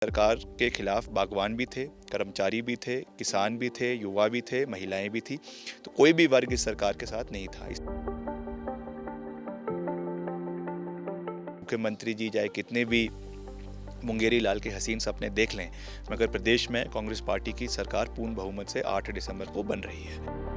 सरकार के खिलाफ बागवान भी थे, कर्मचारी भी थे, किसान भी थे, युवा भी थे, महिलाएं भी थी। तो कोई भी वर्ग इस सरकार के साथ नहीं था। मुख्यमंत्री जी चाहे कितने भी मुंगेरी लाल के हसीन सपने देख लें, मगर प्रदेश में कांग्रेस पार्टी की सरकार पूर्ण बहुमत से 8 दिसंबर को बन रही है।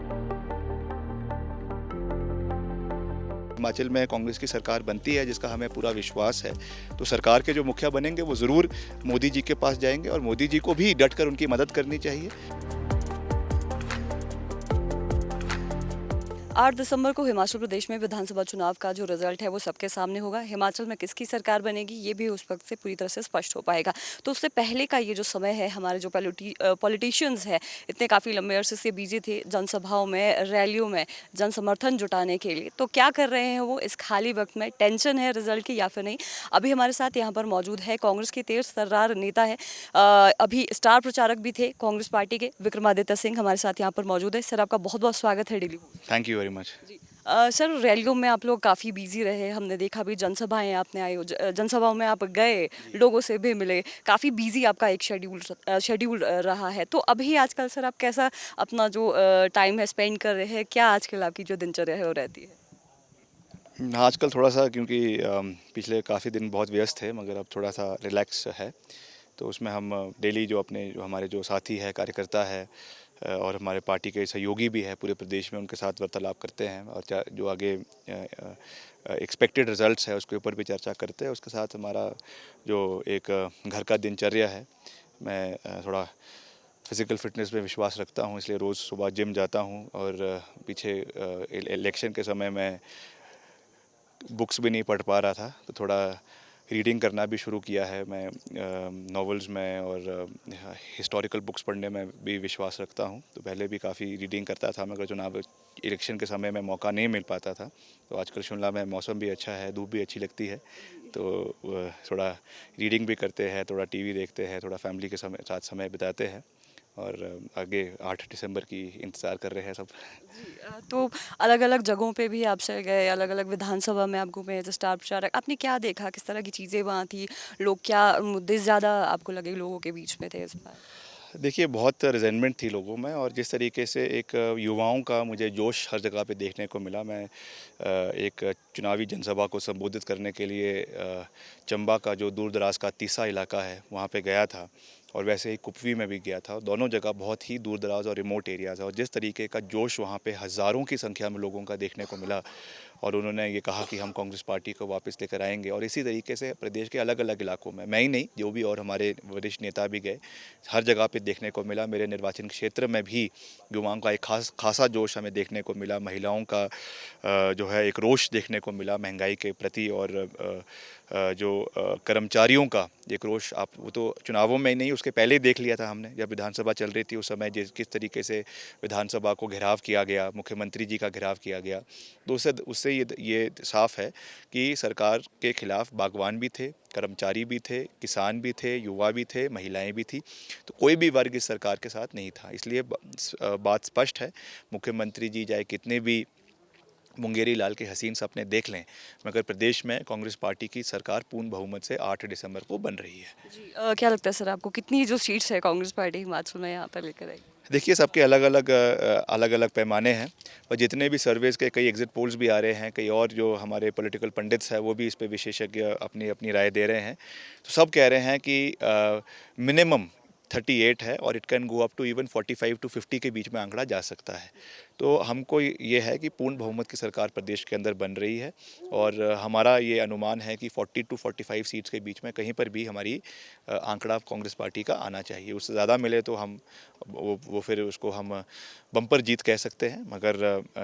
हिमाचल में कांग्रेस की सरकार बनती है, जिसका हमें पूरा विश्वास है। तो सरकार के जो मुखिया बनेंगे वो ज़रूर मोदी जी के पास जाएंगे और मोदी जी को भी डटकर उनकी मदद करनी चाहिए। 8 दिसंबर को हिमाचल प्रदेश में विधानसभा चुनाव का जो रिजल्ट है वो सबके सामने होगा। हिमाचल में किसकी सरकार बनेगी ये भी उस वक्त से पूरी तरह से स्पष्ट हो पाएगा। तो उससे पहले का ये जो समय है, हमारे जो पॉलिटिशियंस हैं इतने काफ़ी लंबे अरसे से बिजी थे जनसभाओं में, रैलियों में जन समर्थन जुटाने के लिए। तो क्या कर रहे हैं वो इस खाली वक्त में? टेंशन है रिजल्ट की या फिर नहीं? अभी हमारे साथ यहाँ पर मौजूद है कांग्रेस के तेज तर्रार नेता है, अभी स्टार प्रचारक भी थे कांग्रेस पार्टी के, विक्रमादित्य सिंह हमारे साथ यहाँ पर मौजूद है। सर, आपका बहुत बहुत स्वागत है डेली। Thank you very much. जी। सर, रैलियों में आप लोग काफ़ी बिजी रहे, हमने देखा भी जनसभाएं आपने जनसभाओं में आप गए, लोगों से भी मिले, काफ़ी बिजी आपका एक शेड्यूल रहा है। तो अभी आजकल सर आप कैसा अपना जो टाइम है स्पेंड कर रहे हैं? क्या आजकल आपकी जो दिनचर्या है वो रहती है? आजकल थोड़ा सा क्योंकि पिछले काफ़ी दिन बहुत व्यस्त थे, मगर अब थोड़ा सा रिलैक्स है। तो उसमें हम डेली जो हमारे जो साथी है, कार्यकर्ता है और हमारे पार्टी के सहयोगी भी है पूरे प्रदेश में, उनके साथ वार्तालाप करते हैं और जो आगे एक्सपेक्टेड रिजल्ट्स है उसके ऊपर भी चर्चा करते हैं। उसके साथ हमारा जो एक घर का दिनचर्या है, मैं थोड़ा फिज़िकल फिटनेस में विश्वास रखता हूँ, इसलिए रोज़ सुबह जिम जाता हूँ। और पीछे इलेक्शन के समय में बुक्स भी नहीं पढ़ पा रहा था, तो थोड़ा रीडिंग करना भी शुरू किया है। मैं नॉवेल्स में और हिस्टोरिकल बुक्स पढ़ने में भी विश्वास रखता हूँ। तो पहले भी काफ़ी रीडिंग करता था, मगर चुनाव इलेक्शन के समय में मौका नहीं मिल पाता था। तो आजकल शिमला में मौसम भी अच्छा है, धूप भी अच्छी लगती है, तो थोड़ा रीडिंग भी करते हैं, थोड़ा टीवी देखते हैं, थोड़ा फैमिली के साथ समय बिताते हैं और आगे 8 दिसंबर की इंतज़ार कर रहे हैं सब। जी। तो अलग-अलग जगहों पे भी आप चले गए, अलग-अलग विधानसभा में आप घूमे एज़ अ स्टार प्रचारक। आपने क्या देखा? किस तरह की चीज़ें वहाँ थी? लोग क्या मुद्दे ज़्यादा आपको लगे लोगों के बीच में थे इस बार? देखिए, बहुत रिज़ेंटमेंट थी लोगों में और जिस तरीके से एक युवाओं का मुझे जोश हर जगह पे देखने को मिला। मैं एक चुनावी जनसभा को संबोधित करने के लिए चंबा का जो दूर-दराज का तीसा इलाका है, वहाँ पे गया था और वैसे ही कुपवी में भी गया था। दोनों जगह बहुत ही दूर-दराज और रिमोट एरियाज़ है और जिस तरीके का जोश वहाँ पे हज़ारों की संख्या में लोगों का देखने को मिला और उन्होंने ये कहा कि हम कांग्रेस पार्टी को वापस लेकर आएँगे। और इसी तरीके से प्रदेश के अलग-अलग इलाकों में, मैं ही नहीं, जो भी और हमारे वरिष्ठ नेता भी गए, हर जगह पे देखने को मिला। मेरे निर्वाचन क्षेत्र में भी युवाओं का एक खासा जोश हमें देखने को मिला। महिलाओं का जो है एक रोष देखने को मिला महंगाई के प्रति और कर्मचारियों का एक रोष। आप वो तो चुनावों में ही नहीं, उसके पहले ही देख लिया था हमने, जब विधानसभा चल रही थी उस समय किस तरीके से विधानसभा को घेराव किया गया, मुख्यमंत्री जी का घेराव किया गया। तो उससे ये साफ है कि सरकार के खिलाफ बागवान भी थे, कर्मचारी भी थे, किसान भी थे, युवा भी थे, महिलाएं भी थी। तो कोई भी वर्ग इस सरकार के साथ नहीं था। इसलिए बात स्पष्ट है, मुख्यमंत्री जी चाहे कितने भी मुंगेरी लाल के हसीन सपने देख लें, मगर प्रदेश में कांग्रेस पार्टी की सरकार पूर्ण बहुमत से 8 दिसंबर को बन रही है। जी। क्या लगता है सर आपको कितनी जो सीट्स है कांग्रेस पार्टी हिमाचल में यहाँ पर लेकर आएगी? देखिए, सबके अलग-अलग पैमाने हैं और जितने भी सर्वेज़ के कई एग्ज़िट पोल्स भी आ रहे हैं, कई और जो हमारे पॉलिटिकल पंडित्स हैं वो भी इस पे विशेषज्ञ अपनी अपनी राय दे रहे हैं। तो सब कह रहे हैं कि मिनिमम 38 है और it can go up to even 45 to 50 के बीच में आंकड़ा जा सकता है। तो हमको ये है कि पूर्ण बहुमत की सरकार प्रदेश के अंदर बन रही है और हमारा ये अनुमान है कि 40 टू 45 सीट्स के बीच में कहीं पर भी हमारी आंकड़ा कांग्रेस पार्टी का आना चाहिए। उससे ज़्यादा मिले तो हम वो फिर उसको हम बम्पर जीत कह सकते हैं, मगर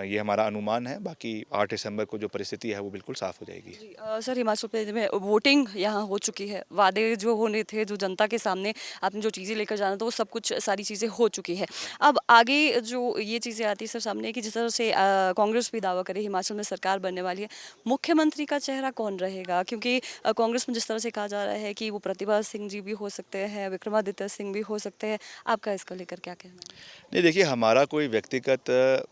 ये हमारा अनुमान है। बाकी 8 दिसंबर को जो परिस्थिति है वो बिल्कुल साफ़ हो जाएगी। जी। सर, हिमाचल प्रदेश में वोटिंग यहाँ हो चुकी है, वादे जो होने थे, जो जनता के सामने आपने जो चीज़ें लेकर जाना था वो सब कुछ सारी चीज़ें हो चुकी है। अब आगे जो ये चीज़ें आती है सर सामने कि जिस तरह से कांग्रेस भी दावा करे हिमाचल में सरकार बनने वाली है, मुख्यमंत्री का चेहरा कौन रहेगा? क्योंकि कांग्रेस में जिस तरह से कहा जा रहा है कि वो प्रतिभा सिंह जी भी हो सकते हैं, विक्रमादित्य सिंह भी हो सकते हैं, आपका इसको लेकर क्या कहना है? नहीं, देखिए, हमारा कोई व्यक्तिगत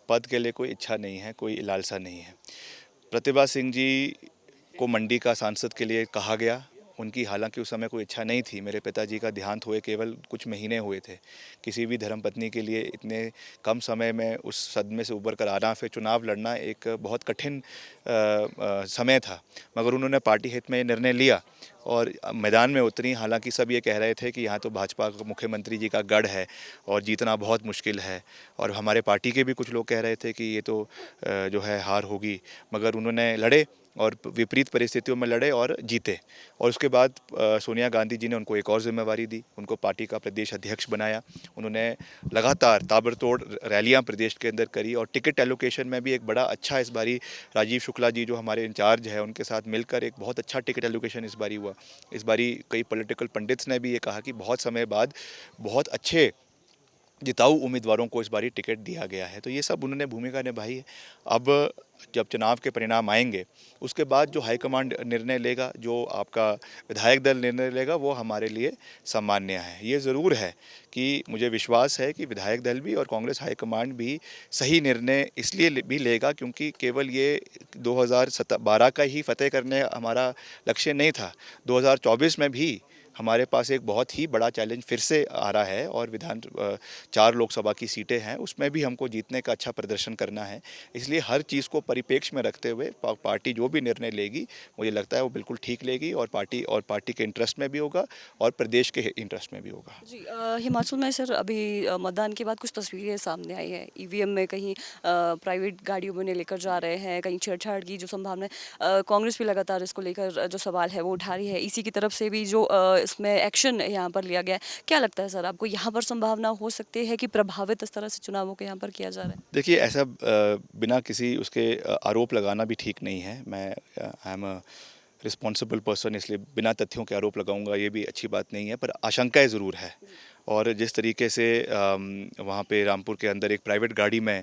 पद के लिए कोई इच्छा नहीं है, कोई लालसा नहीं है। प्रतिभा सिंह जी को मंडी का सांसद के लिए कहा गया, उनकी हालांकि उस समय कोई इच्छा नहीं थी। मेरे पिताजी का देहांत हुए केवल कुछ महीने हुए थे। किसी भी धर्मपत्नी के लिए इतने कम समय में उस सदमे से उबर कर आना, फिर चुनाव लड़ना एक बहुत कठिन समय था। मगर उन्होंने पार्टी हित में निर्णय लिया और मैदान में उतरी। हालांकि सब ये कह रहे थे कि यहाँ तो भाजपा का मुख्यमंत्री जी का गढ़ है और जीतना बहुत मुश्किल है, और हमारे पार्टी के भी कुछ लोग कह रहे थे कि ये तो जो है हार होगी। मगर उन्होंने लड़े और विपरीत परिस्थितियों में लड़े और जीते। और उसके बाद सोनिया गांधी जी ने उनको एक और जिम्मेवारी दी, उनको पार्टी का प्रदेश अध्यक्ष बनाया। उन्होंने लगातार ताबड़तोड़ रैलियां प्रदेश के अंदर करी और टिकट एलोकेशन में भी एक बड़ा अच्छा इस बारी राजीव शुक्ला जी जो हमारे इंचार्ज है उनके साथ मिलकर एक बहुत अच्छा टिकट एलोकेशन इस बारी हुआ। इस बारी कई पॉलिटिकल पंडित्स ने भी ये कहा कि बहुत समय बाद बहुत अच्छे जिताऊ उम्मीदवारों को इस बारी टिकट दिया गया है। तो ये सब उन्होंने भूमिका निभाई है। अब जब चुनाव के परिणाम आएंगे उसके बाद जो हाईकमांड निर्णय लेगा, जो आपका विधायक दल निर्णय लेगा, वो हमारे लिए सम्मान्य है। ये ज़रूर है कि मुझे विश्वास है कि विधायक दल भी और कांग्रेस हाईकमांड भी सही निर्णय इसलिए भी लेगा क्योंकि केवल ये 2012 का ही फतेह करने हमारा लक्ष्य नहीं था। 2024 में भी हमारे पास एक बहुत ही बड़ा चैलेंज फिर से आ रहा है और 4 लोकसभा की सीटें हैं, उसमें भी हमको जीतने का अच्छा प्रदर्शन करना है। इसलिए हर चीज़ को परिप्रेक्ष्य में रखते हुए पार्टी जो भी निर्णय लेगी मुझे लगता है वो बिल्कुल ठीक लेगी और पार्टी के इंटरेस्ट में भी होगा और प्रदेश के इंटरेस्ट में भी होगा। जी हिमाचल में सर अभी मतदान के बाद कुछ तस्वीरें सामने आई है। ईवीएम में कहीं प्राइवेट गाड़ियों में लेकर जा रहे हैं, कहीं छेड़छाड़ की जो संभावना है। कांग्रेस भी लगातार इसको लेकर जो सवाल है वो उठा रही है। इसी की तरफ से भी जो इसमें एक्शन यहाँ पर लिया गया है, क्या लगता है सर आपको यहाँ पर संभावना हो सकती है कि प्रभावित इस तरह से चुनावों को यहाँ पर किया जा रहा है? देखिए ऐसा बिना किसी उसके आरोप लगाना भी ठीक नहीं है। मैं I am a responsible person, इसलिए बिना तथ्यों के आरोप लगाऊंगा ये भी अच्छी बात नहीं है। पर आशंकाएं ज़रूर है। और जिस तरीके से वहाँ पे रामपुर के अंदर एक प्राइवेट गाड़ी में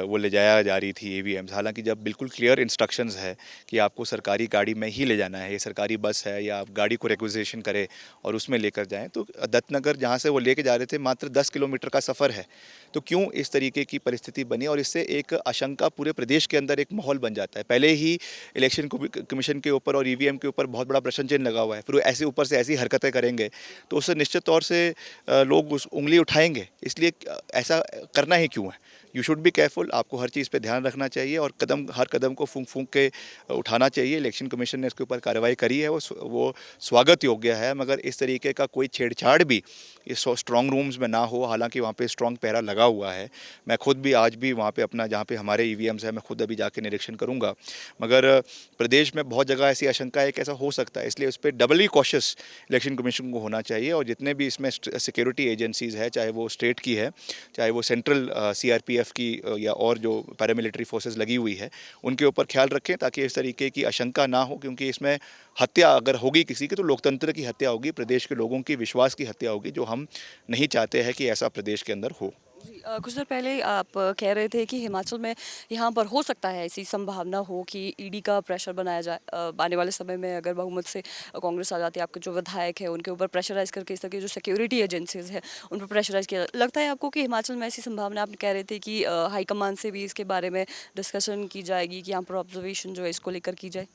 वो ले जाया जा रही थी ईवीएम्स, हालांकि जब बिल्कुल क्लियर इंस्ट्रक्शंस है कि आपको सरकारी गाड़ी में ही ले जाना है, ये सरकारी बस है, या आप गाड़ी को रिक्विजिशन करें और उसमें लेकर जाएं, तो दत्तनगर जहाँ से वो लेके जा रहे थे मात्र 10 किलोमीटर का सफ़र है। तो क्यों इस तरीके की परिस्थिति बनी, और इससे एक आशंका पूरे प्रदेश के अंदर एक माहौल बन जाता है। पहले ही इलेक्शन कमीशन के ऊपर और ईवीएम के ऊपर बहुत बड़ा प्रश्न चिन्ह लगा हुआ है, फिर वो ऐसे ऊपर से ऐसी हरकतें करेंगे तो उससे निश्चित तौर से लोग उस उंगली उठाएंगे। इसलिए ऐसा करना ही क्यों है। You should be careful. आपको हर चीज़ पे ध्यान रखना चाहिए और हर कदम को फूंक फूंक के उठाना चाहिए। इलेक्शन कमीशन ने इसके ऊपर कार्रवाई करी है, वो स्वागत योग्य है। मगर इस तरीके का कोई छेड़छाड़ भी इस स्ट्रांग रूम्स में ना हो। हालांकि वहाँ पे स्ट्रांग पहरा लगा हुआ है। मैं खुद भी आज भी वहाँ पे अपना जहाँ पे हमारे ईवीएम्स है मैं खुद अभी जाके निरीक्षण करूँगा। मगर प्रदेश में बहुत जगह ऐसी आशंका है कि ऐसा हो सकता है, इसलिए उस पर डबली कॉशियस इलेक्शन कमीशन को होना चाहिए। और जितने भी इसमें सिक्योरिटी एजेंसीज़ है, चाहे वो स्टेट की है, चाहे वो सेंट्रल सीआरपीएफ की या और जो पैरामिलिट्री फोर्सेस लगी हुई है, उनके ऊपर ख्याल रखें ताकि इस तरीके की आशंका ना हो। क्योंकि इसमें हत्या अगर होगी किसी की तो लोकतंत्र की हत्या होगी, प्रदेश के लोगों की विश्वास की हत्या होगी, जो हम नहीं चाहते हैं कि ऐसा प्रदेश के अंदर हो। जी कुछ देर पहले आप कह रहे थे कि हिमाचल में यहाँ पर हो सकता है ऐसी संभावना हो कि ईडी का प्रेशर बनाया जाए। आने वाले समय में अगर बहुमत से कांग्रेस आ जाती है, आपके जो विधायक है उनके ऊपर प्रेशराइज करके इस तरह की जो सिक्योरिटी एजेंसीज है उन पर प्रेशराइज किया जाए। लगता है आपको कि हिमाचल में ऐसी संभावना, आप कह रहे थे कि हाईकमान से भी इसके बारे में डिस्कशन की जाएगी कि यहाँ पर ऑब्जर्वेशन जो है इसको लेकर की जाए?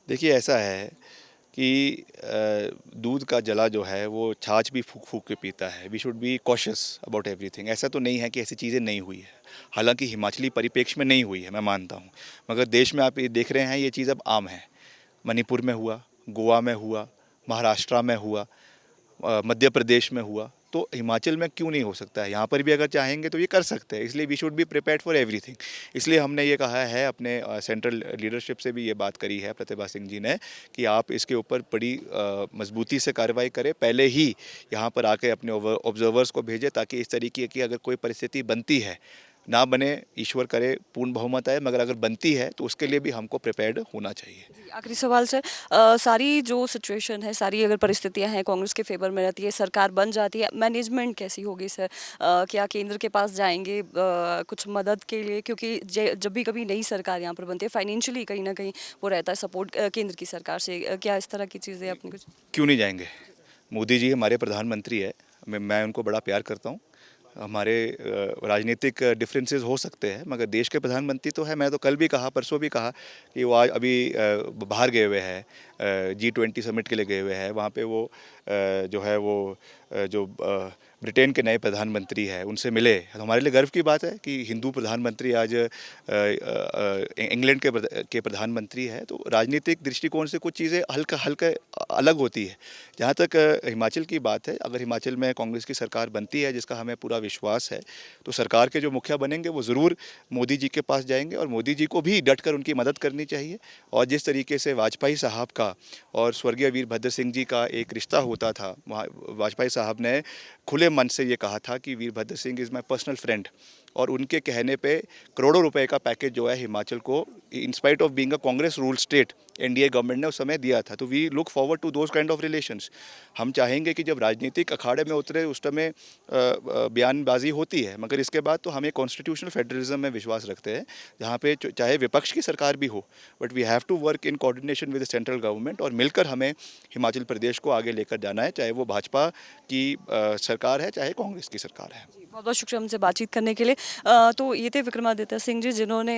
देखिए ऐसा है कि दूध का जला जो है वो छाछ भी फूक फूक के पीता है। We should be cautious about everything. ऐसा तो नहीं है कि ऐसी चीज़ें नहीं हुई है। हालांकि हिमाचली परिप्रेक्ष्य में नहीं हुई है, मैं मानता हूँ। मगर देश में आप ये देख रहे हैं ये चीज़ अब आम है। मणिपुर में हुआ, गोवा में हुआ, महाराष्ट्र में हुआ, मध्य प्रदेश में हुआ, तो हिमाचल में क्यों नहीं हो सकता है। यहाँ पर भी अगर चाहेंगे तो ये कर सकते हैं। इसलिए we should be prepared for everything. इसलिए हमने ये कहा है, अपने सेंट्रल लीडरशिप से भी ये बात करी है प्रतिभा सिंह जी ने, कि आप इसके ऊपर बड़ी मजबूती से कार्रवाई करें। पहले ही यहाँ पर आके अपने ऑब्जर्वर्स को भेजें ताकि इस तरीके की अगर कोई परिस्थिति बनती है, ना बने ईश्वर करे पूर्ण बहुमत आए, मगर अगर बनती है तो उसके लिए भी हमको प्रिपेयर्ड होना चाहिए। जी, आखिरी सवाल सर, सारी जो सिचुएशन है, सारी अगर परिस्थितियां हैं कांग्रेस के फेवर में रहती है, सरकार बन जाती है, मैनेजमेंट कैसी होगी सर? क्या केंद्र के पास जाएंगे कुछ मदद के लिए? क्योंकि जब भी कभी नई सरकार यहाँ पर बनती है, फाइनेंशियली कहीं ना कहीं वो रहता है सपोर्ट केंद्र की सरकार से। क्या इस तरह की चीज़ें अपने कुछ? क्यों नहीं जाएंगे। मोदी जी हमारे प्रधानमंत्री है। मैं उनको बड़ा प्यार करता हूँ। हमारे राजनीतिक डिफरेंसेस हो सकते हैं, मगर देश के प्रधानमंत्री तो है। मैं तो कल भी कहा, परसों भी कहा कि वो आज अभी बाहर गए हुए हैं, G20 समिट के लिए गए हुए हैं। वहाँ पे वो जो है वो जो ब्रिटेन के नए प्रधानमंत्री हैं उनसे मिले। तो हमारे लिए गर्व की बात है कि हिंदू प्रधानमंत्री आज इंग्लैंड के प्रधानमंत्री है। तो राजनीतिक दृष्टिकोण से कुछ चीज़ें हल्का हल्का अलग होती है। जहाँ तक हिमाचल की बात है, अगर हिमाचल में कांग्रेस की सरकार बनती है, जिसका हमें पूरा विश्वास है, तो सरकार के जो मुखिया बनेंगे वो ज़रूर मोदी जी के पास जाएंगे और मोदी जी को भी डट कर उनकी मदद करनी चाहिए। और जिस तरीके से वाजपेयी साहब का और स्वर्गीय वीरभद्र सिंह जी का एक रिश्ता होता था, वहाँ वाजपेयी साहब ने खुले मन से ये कहा था कि Virbhadra Singh is my personal friend, और उनके कहने पे करोड़ों रुपए का पैकेज जो है हिमाचल को, in spite of being a Congress rule state, NDA government ने उस समय दिया था। तो we look forward to those kind of relations. हम चाहेंगे कि जब राजनीतिक अखाड़े में उतरे उस समय बयानबाजी होती है, मगर इसके बाद तो हमें कॉन्स्टिट्यूशनल फेडरलिज्म में विश्वास रखते हैं, जहाँ पे चाहे विपक्ष की सरकार भी हो, but we have to work in coordination with the central government, और मिलकर हमें हिमाचल प्रदेश को आगे लेकर जाना है, चाहे वो भाजपा की सरकार है, चाहे कांग्रेस की सरकार है। बहुत बहुत शुक्रिया हमसे बातचीत करने के लिए। तो ये थे विक्रमादित्य सिंह जी, जिन्होंने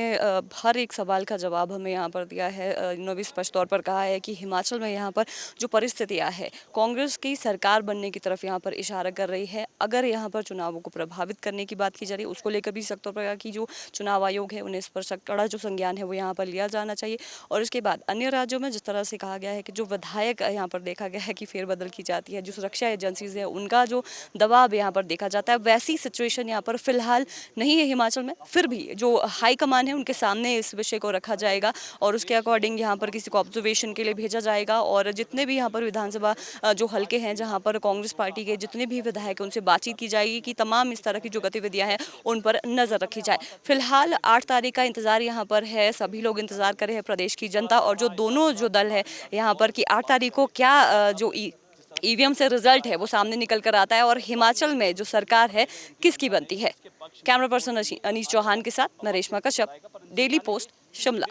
हर एक सवाल का जवाब हमें यहाँ पर दिया है। इन्होंने भी स्पष्ट तौर पर कहा है कि हिमाचल में यहाँ पर जो परिस्थितियाँ है, कांग्रेस की सरकार बनने की तरफ यहाँ पर इशारा कर रही है। अगर यहाँ पर चुनावों को प्रभावित करने की बात की जा रही है, उसको लेकर भी सख्त तौर पर कहा कि जो चुनाव आयोग है उन्हें इस पर कड़ा जो संज्ञान है वो यहाँ पर लिया जाना चाहिए। और इसके बाद अन्य राज्यों में जिस तरह से कहा गया है कि जो विधायक यहाँ पर देखा गया है कि फेरबदल की जाती है, जो सुरक्षा एजेंसीज है उनका जो दबाव यहाँ पर देखा जाता है, वैसी सिचुएशन यहाँ पर फिलहाल नहीं है हिमाचल में। फिर भी जो हाई कमान है उनके सामने इस विषय को रखा जाएगा और उसके अकॉर्डिंग यहाँ पर किसी को ऑब्जर्वेशन के लिए भेजा जाएगा। और जितने भी यहाँ पर विधानसभा जो हल्के हैं जहाँ पर कांग्रेस पार्टी के जितने भी विधायक हैं उनसे बातचीत की जाएगी कि तमाम इस तरह की जो गतिविधियाँ हैं उन पर नजर रखी जाए। फिलहाल 8 तारीख का इंतजार यहाँ पर है, सभी लोग इंतजार कर रहे हैं, प्रदेश की जनता और जो दोनों जो दल है यहाँ पर कि 8 तारीख को क्या जो ईवीएम से रिजल्ट है वो सामने निकल कर आता है और हिमाचल में जो सरकार है किसकी बनती है। कैमरा पर्सन अनीश चौहान के साथ मैं रेशमा कश्यप, डेली पोस्ट, शिमला।